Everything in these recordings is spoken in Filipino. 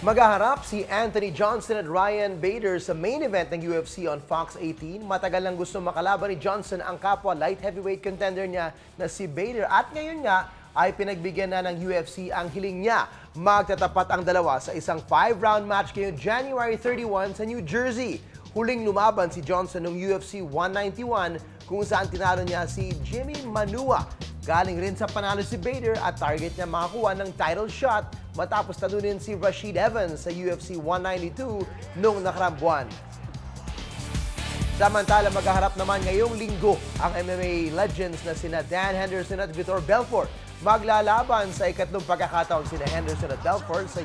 Maghaharap si Anthony Johnson at Ryan Bader sa main event ng UFC on Fox 18. Matagal nang gusto makalaban ni Johnson ang kapwa light heavyweight contender niya na si Bader. At ngayon nga ay pinagbigyan na ng UFC ang hiling niya. Magtatapat ang dalawa sa isang 5-round match ngayong January 31 sa New Jersey. Huling lumaban si Johnson ng UFC 191 kung saan tinalo niya si Jimmy Manua. Galing rin sa panalo si Bader at target niya makakuha ng title shot matapos talunin si Rashid Evans sa UFC 192 noong nakaraang buwan. Samantala, maghaharap naman ngayong linggo ang MMA legends na sina Dan Henderson at Vitor Belfort. Maglalaban sa ikatlong pagkakataon sina Henderson at Belfort sa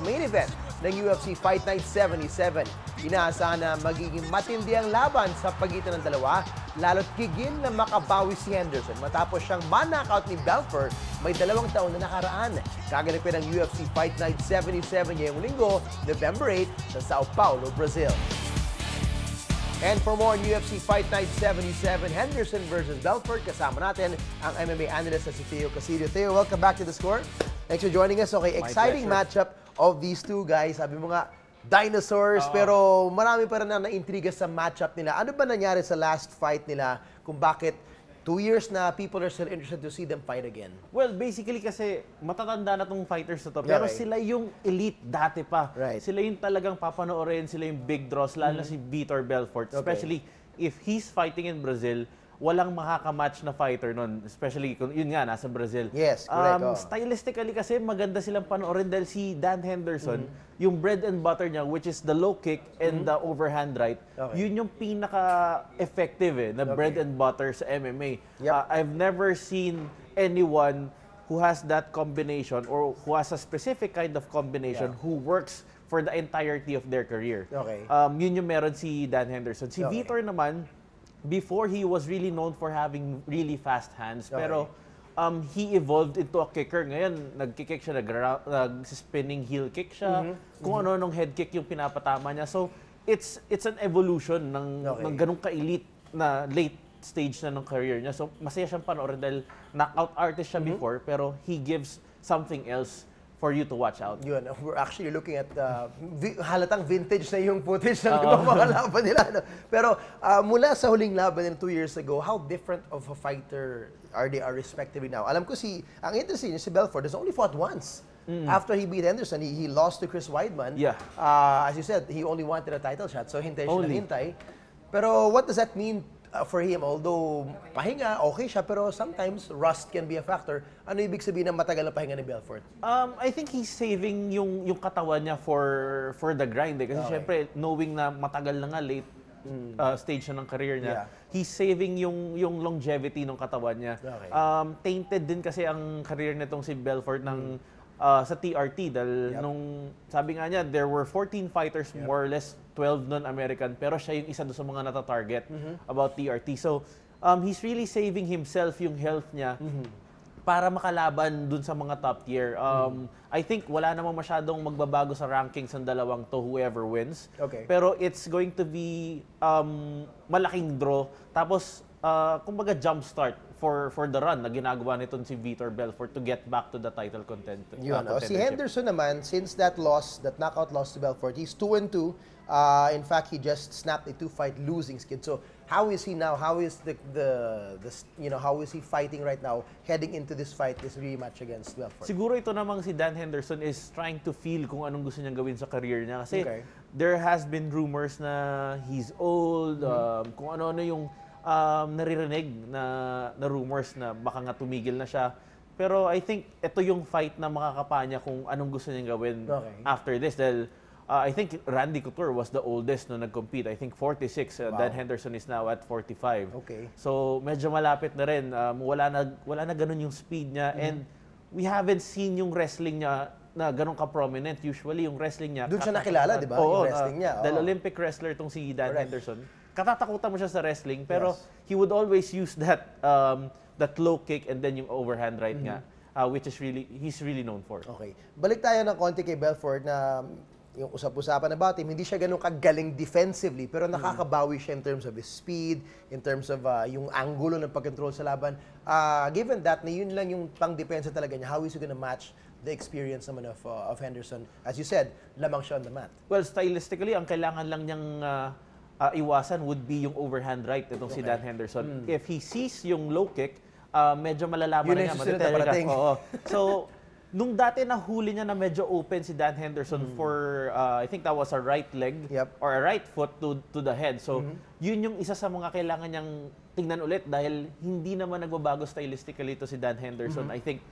main event ng UFC Fight Night 77. Inaasahan na magiging matindi ang laban sa pagitan ng dalawa, lalo't gigil na makabawi si Henderson matapos siyang man-knockout ni Belfort may 2 taon na nakaraan. Gaganapin ang UFC Fight Night 77 ngayong linggo, November 8 sa Sao Paulo, Brazil. And for more on UFC Fight Night 77, Henderson versus Belfort, kasama natin ang MMA analyst na si Theo Casidio. Theo, welcome back to The Score. Thanks for joining us. Okay, exciting matchup of these two guys. Sabi mo nga, dinosaurs, pero marami pa rin na naintriga sa matchup nila. Ano ba nangyari sa last fight nila kung bakit 2 years na people are still interested to see them fight again? Well, basically kasi matatanda na tong fighters na to. Pero sila yung elite dati pa. Right. Sila yung talagang papanoorin, sila yung big draws, lalo na si Vitor Belfort. Especially if he's fighting in Brazil, walang makakamatch na fighter nun. Especially kung yun nga, nasa Brazil. Yes, correct. Stylistically kasi maganda silang panoorin dahil si Dan Henderson, yung bread and butter niya, which is the low kick and the overhand right, yun yung pinaka-effective na bread and butter sa MMA. I've never seen anyone who has that combination or who has a specific kind of combination who works for the entirety of their career. Yun yung meron si Dan Henderson. Si Vitor naman, before he was really known for having really fast hands, pero he evolved into a kicker. Ngayon, nag-kick siya, nag-spinning heel kick siya, kung ano-anong head kick yung pinapatama niya. So, it's an evolution ng ganung ka-elite na late stage na ng career niya. So, masaya siyang panoorin dahil knockout artist siya before, pero he gives something else for you to watch out. Yun, we're actually looking at halatang vintage na yung footage ng mga laban nila. No? Pero mula sa huling laban nila 2 years ago, how different of a fighter are they respectively now? Alam ko ang interesting si Belfort has only fought once. After he beat Henderson, he lost to Chris Weidman. As you said, he only wanted a title shot, so hintay siya ng hintay. Pero what does that mean for him? Although pahinga, okay siya, pero sometimes rust can be a factor. Ano ibig sabihin ng matagal na pahinga ni Belfort? I think he's saving yung katawan niya for the grind. Kasi syempre, knowing na matagal na nga late stage na ng career niya, he's saving yung longevity ng katawan niya. Tainted din kasi ang career nitong si Belfort ng sa TRT dahil nung sabi nga niya there were 14 fighters, more or less 12 non-American, pero siya yung isa doon sa mga nata-target about TRT. So he's really saving himself, yung health niya para makalaban dun sa mga top tier. I think wala namang masyadong magbabago sa rankings ng dalawang to, whoever wins. Pero it's going to be malaking draw. Tapos kumbaga jump start for the run na ginagawa nito si Vitor Belfort to get back to the title contendership. Si Henderson naman, since that knockout loss to Belfort, he's 2-2. In fact, he just snapped a 2-fight losing skid. So how is he now? How is how is he fighting right now heading into this fight, this rematch against Belfort? Siguro ito namang si Dan Henderson is trying to feel kung anong gusto niyang gawin sa career niya kasi there has been rumors na he's old, kung ano-ano yung naririnig na rumors na baka nga tumigil na siya. Pero I think ito yung fight na makakapa niya kung anong gusto niyang gawin after this. Dahil I think Randy Couture was the oldest na nag-compete. I think 46. Dan Henderson is now at 45. So medyo malapit na rin. Wala na ganun yung speed niya. And we haven't seen yung wrestling niya na ganun ka-prominent. Usually yung wrestling niya... Doon siya nakilala, di ba? Yung wrestling niya. Dahil Olympic wrestler tong si Dan Henderson. Katatakutan mo siya sa wrestling, pero he would always use that low kick and then yung overhand right nga, which is he's really known for. Balik tayo ng konti kay Belfort na yung usap-usapan about him, hindi siya ganun kagaling defensively, pero nakakabawi siya in terms of his speed, in terms of yung angulo ng pag-control sa laban. Given that, na yun lang yung pang-depensa talaga niya, how is he gonna match the experience naman of Henderson. As you said, lamang siya on the mat. Well, stylistically, ang kailangan lang niyang iwasan would be yung overhand right itong si Dan Henderson. If he sees yung low kick, medyo malalaman Yun na yung niya. susunod na parating. Oo. So, nung dati nahuli niya na medyo open si Dan Henderson for, I think that was a right leg or a right foot to the head. So, yun yung isa sa mga kailangan niyang tingnan ulit dahil hindi naman nagbabago stylistically ito si Dan Henderson. I think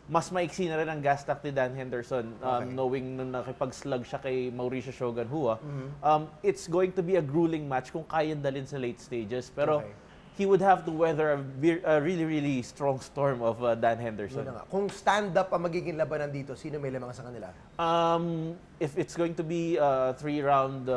mas maiksi na rin ang gas tank ni Dan Henderson knowing na nakipag-slug siya kay Mauricio Shogun Rua. It's going to be a grueling match kung kaya dalhin sa late stages. Pero he would have to weather a really, really strong storm of Dan Henderson. Kung stand-up ang magiging labanan dito, sino may lamang sa kanila? If it's going to be a 3-round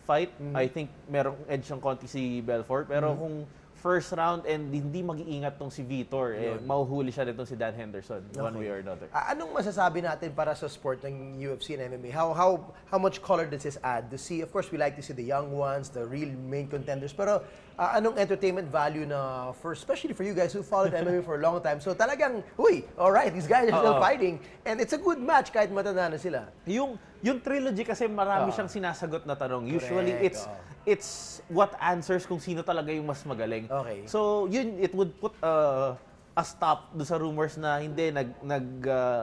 fight, I think merong edge ng konti si Belfort. Pero kung first round and hindi mag-iingat tong si Vitor, mahuhuli siya nitong si Dan Henderson one way or another. Anong masasabi natin para sa sport ng UFC and MMA? How much color does this add? To see, of course, we like to see the young ones, the real main contenders, pero anong entertainment value na especially for you guys who followed MMA for a long time? So talagang, alright, these guys are still fighting and it's a good match kahit matanda na sila. Yung trilogy kasi marami siyang sinasagot na tanong. Usually it's what answers kung sino talaga yung mas magaling. Okay. So it would put a stop do sa rumors na hindi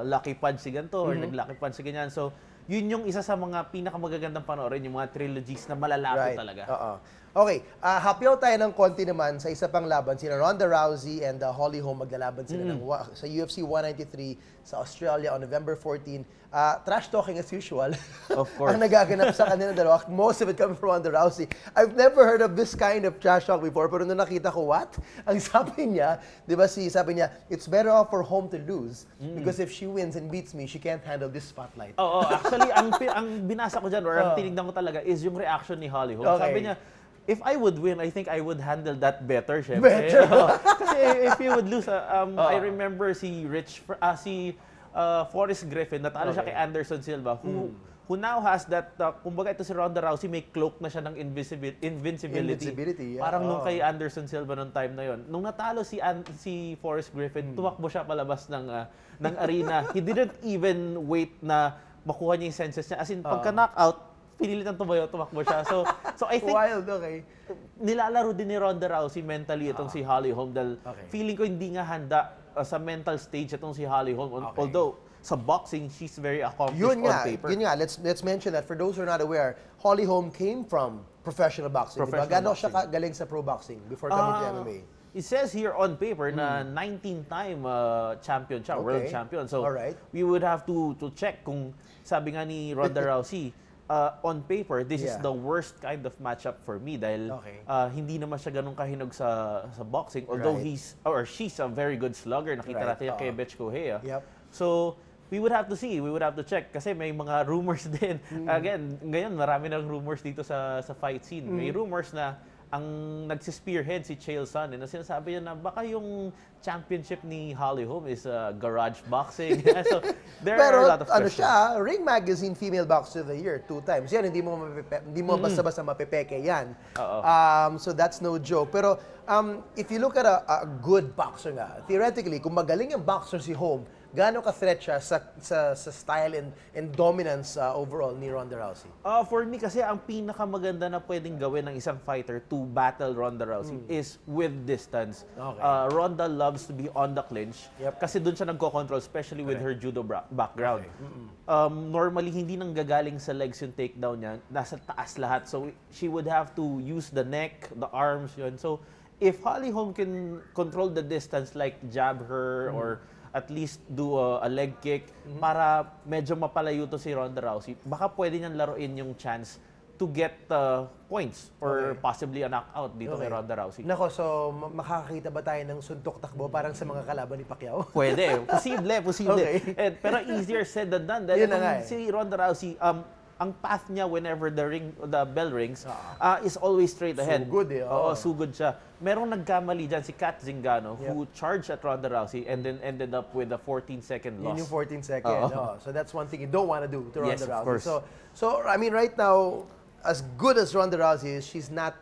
lucky punch si ganito or nag-lucky punch si ganyan. So yun yung isa sa mga pinakamagagandang panoorin, yung mga trilogies na malalapit talaga. Okay, hapyaw tayo ng konti naman sa isa pang laban. Sina Ronda Rousey and Holly Holm maglalaban sila sa UFC 193 sa Australia on November 14. Trash talking as usual. Of course. Ang nagaganap sa kanila dalawa. Most of it coming from Ronda Rousey. I've never heard of this kind of trash talk before, pero nung nakita ko, what? Ang sabi niya, di ba sabi niya, it's better off for Holm to lose because if she wins and beats me, she can't handle this spotlight. Actually, ang binasa ko dyan or ang tinignan ko talaga is yung reaction ni Holly Holm. Sabi niya, if I would win, I think I would handle that better, syempre. Kasi if you would lose, I remember si Forrest Griffin, natalo siya kay Anderson Silva, who now has that, kumbaga ito si Ronda Rousey, may cloak na siya ng invincibility. Parang nung kay Anderson Silva nung time na yon. Nung natalo si Forrest Griffin, tumakbo siya palabas ng arena. He didn't even wait na makuha niya yung senses niya. As in, pagka-knockout, pinilit ang tumakbo siya. So I think wild, nilalaro din ni Ronda Rousey mentally itong si Holly Holm dahil feeling ko hindi nga handa sa mental stage itong si Holly Holm. Although sa boxing, she's very accomplished on paper. Yun nga, let's mention that for those who are not aware, Holly Holm came from professional boxing. Gano'n siya galing sa pro boxing before coming to MMA? It says here on paper na 19-time champion siya, world champion. So we would have to check kung sabi nga ni Ronda Rousey, on paper, this is the worst kind of matchup for me dahil hindi naman siya ganun kahinog sa boxing. Although she's a very good slugger. Nakita natin kay Bethe Correia. So, we would have to see. We would have to check kasi may mga rumors din. Again, ngayon marami ng rumors dito sa fight scene. May rumors na ang nagsispearhead si Chael Sonnen na sinasabi niya na baka yung championship ni Holly Holm is garage boxing. So there are a lot of questions. Ring Magazine Female Boxer of the Year 2 times. Yan, hindi mo basta-basta mapepeke yan. So that's no joke. Pero if you look at a good boxer nga, theoretically, kung magaling yung boxer si Holm, gaano ka-threat siya sa style and dominance overall ni Ronda Rousey? For me kasi, ang pinakamaganda na pwedeng gawin ng isang fighter to battle Ronda Rousey is with distance. Ronda loves to be on the clinch kasi doon siya nagko-control, especially with her judo background. Normally, hindi nang gagaling sa legs yung takedown niya. Nasa taas lahat. So, she would have to use the neck, the arms, yun. So, if Holly Holm can control the distance, like jab her or at least do a leg kick para medyo mapalayo to si Ronda Rousey, baka pwede niyang laruin yung chance to get points or possibly a knockout dito kay Ronda Rousey. Nako, so makakakita ba tayo ng suntok takbo parang sa mga kalaban ni Pacquiao? Pwede. Posible. Pero easier said than done. Dahil si Ronda Rousey, ang path niya whenever the bell rings is always straight ahead. Sugod sugod siya. Merong nagkamali dyan, si Kat Zingano, who charged at Ronda Rousey and then ended up with a 14-second loss. Yun yung 14-second. So that's one thing you don't want to do to Ronda Rousey. Of course. So I mean, right now, as good as Ronda Rousey is, she's not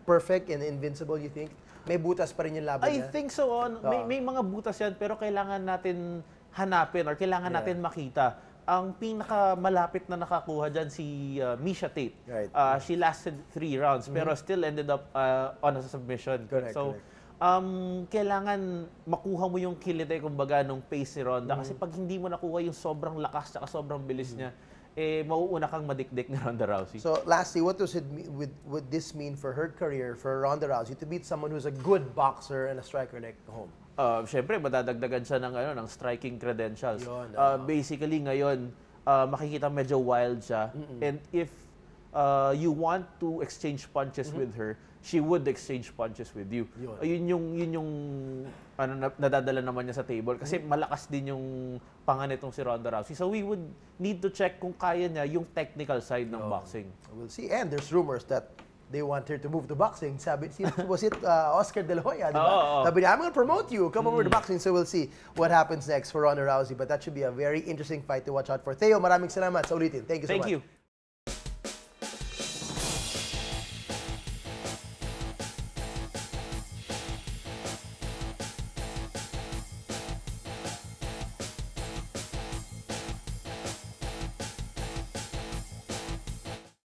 perfect and invincible, you think? May butas pa rin yung laban niya? I think so. May mga butas yan, pero kailangan natin hanapin or kailangan natin makita. Ang pinakamalapit na nakakuha dyan si Miesha Tate. Right. She lasted 3 rounds pero still ended up on a submission. Correct, so, correct. kailangan makuha mo yung kilite, kumbaga, nung pace ni Ronda. Kasi pag hindi mo nakuha yung sobrang lakas at sobrang bilis niya, mauuna kang madikdik ni Ronda Rousey. So lastly, what does it would this mean for her career, for Ronda Rousey, to beat someone who's a good boxer and a striker like home? Siyempre, madadagdagan siya ng striking credentials. Yun, Basically, ngayon, makikita medyo wild siya. And if you want to exchange punches with her, she would exchange punches with you. Yun yung nadadala naman niya sa table. Kasi malakas din yung panga nitong si Ronda Rousey. So we would need to check kung kaya niya yung technical side ng boxing. We'll see. And there's rumors that they want her to move to boxing. Was it Oscar De La Hoya? Diba? Sabi niya, I'm going to promote you. Come over to boxing. So we'll see what happens next for Ronda Rousey. But that should be a very interesting fight to watch out for. Theo, maraming salamat sa ulitin. Thank you so much. Thank you.